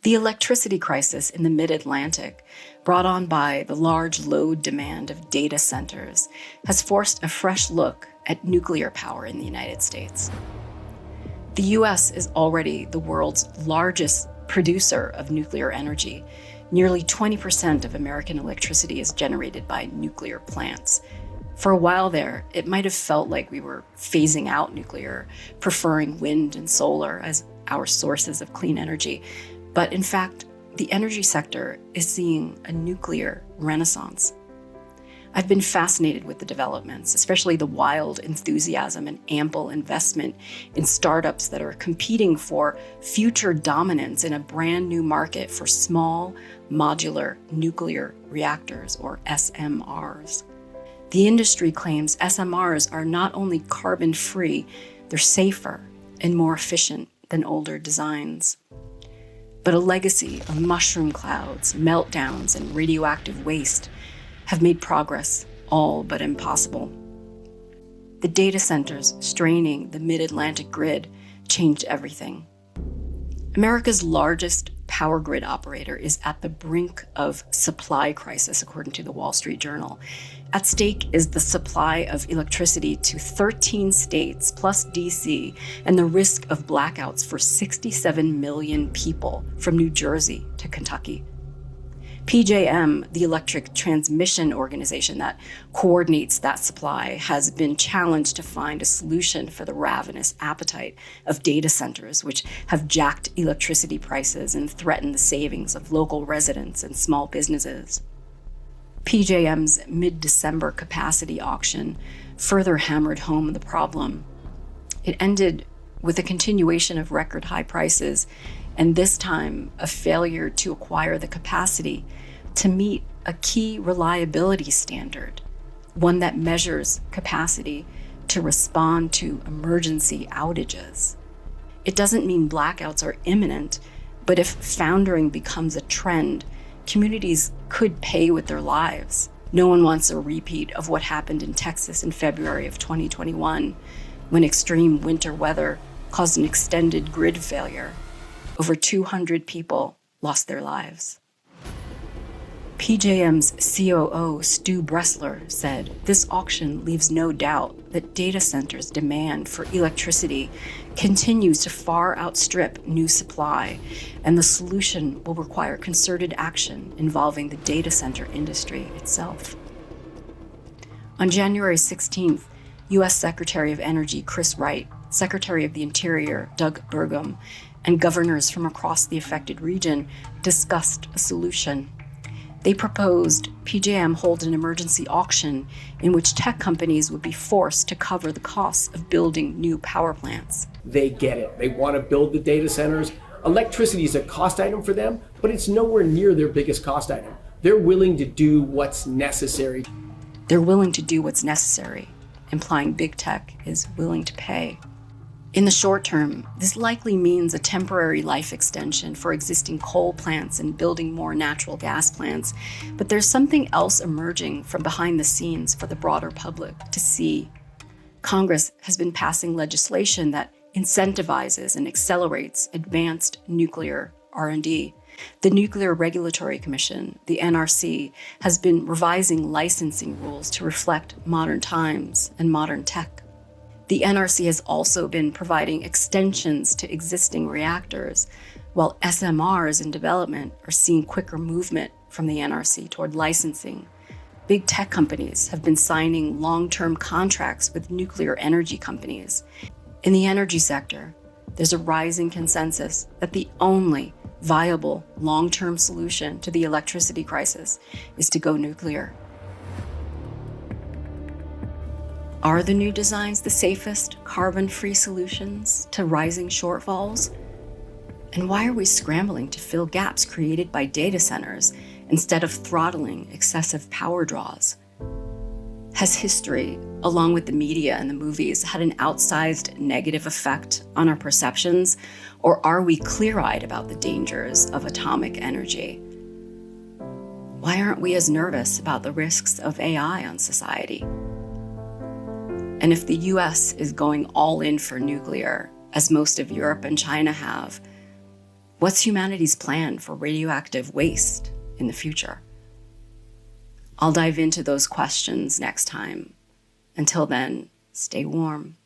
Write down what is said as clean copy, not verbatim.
The electricity crisis in the mid-Atlantic, brought on by the large load demand of data centers, has forced a fresh look at nuclear power in the United States. The US is already the world's largest producer of nuclear energy. Nearly 20% of American electricity is generated by nuclear plants. For a while there, it might have felt like we were phasing out nuclear, preferring wind and solar as our sources of clean energy. But in fact, the energy sector is seeing a nuclear renaissance. I've been fascinated with the developments, especially the wild enthusiasm and ample investment in startups that are competing for future dominance in a brand new market for small modular nuclear reactors, or SMRs. The industry claims SMRs are not only carbon-free, they're safer and more efficient than older designs. But a legacy of mushroom clouds, meltdowns, and radioactive waste have made progress all but impossible. The data centers straining the mid-Atlantic grid changed everything. America's largest power grid operator is at the brink of supply crisis, according to the Wall Street Journal. At stake is the supply of electricity to 13 states plus DC, and the risk of blackouts for 67 million people from New Jersey to Kentucky. PJM, the electric transmission organization that coordinates that supply, has been challenged to find a solution for the ravenous appetite of data centers, which have jacked electricity prices and threatened the savings of local residents and small businesses. PJM's mid-December capacity auction further hammered home the problem. It ended with a continuation of record high prices, and this time a failure to acquire the capacity to meet a key reliability standard, one that measures capacity to respond to emergency outages. It doesn't mean blackouts are imminent, but if foundering becomes a trend, communities could pay with their lives. No one wants a repeat of what happened in Texas in February of 2021, when extreme winter weather caused an extended grid failure. Over 200 people lost their lives. PJM's COO, Stu Bressler, said, "This auction leaves no doubt that data centers' demand for electricity continues to far outstrip new supply, and the solution will require concerted action involving the data center industry itself." On January 16th, U.S. Secretary of Energy Chris Wright, Secretary of the Interior Doug Burgum, and governors from across the affected region discussed a solution. They proposed PJM hold an emergency auction in which tech companies would be forced to cover the costs of building new power plants. They get it. They want to build the data centers. Electricity is a cost item for them, but it's nowhere near their biggest cost item. They're willing to do what's necessary. They're willing to do what's necessary, implying big tech is willing to pay. In the short term, this likely means a temporary life extension for existing coal plants and building more natural gas plants, but there's something else emerging from behind the scenes for the broader public to see. Congress has been passing legislation that incentivizes and accelerates advanced nuclear R&D. The Nuclear Regulatory Commission, the NRC, has been revising licensing rules to reflect modern times and modern tech. The NRC has also been providing extensions to existing reactors, while SMRs in development are seeing quicker movement from the NRC toward licensing. Big tech companies have been signing long-term contracts with nuclear energy companies. In the energy sector, there's a rising consensus that the only viable long-term solution to the electricity crisis is to go nuclear. Are the new designs the safest carbon-free solutions to rising shortfalls? And why are we scrambling to fill gaps created by data centers instead of throttling excessive power draws? Has history, along with the media and the movies, had an outsized negative effect on our perceptions, or are we clear-eyed about the dangers of atomic energy? Why aren't we as nervous about the risks of AI on society? And if the US is going all in for nuclear, as most of Europe and China have, What's humanity's plan for radioactive waste in the future? I'll dive into those questions next time. Until then, stay warm.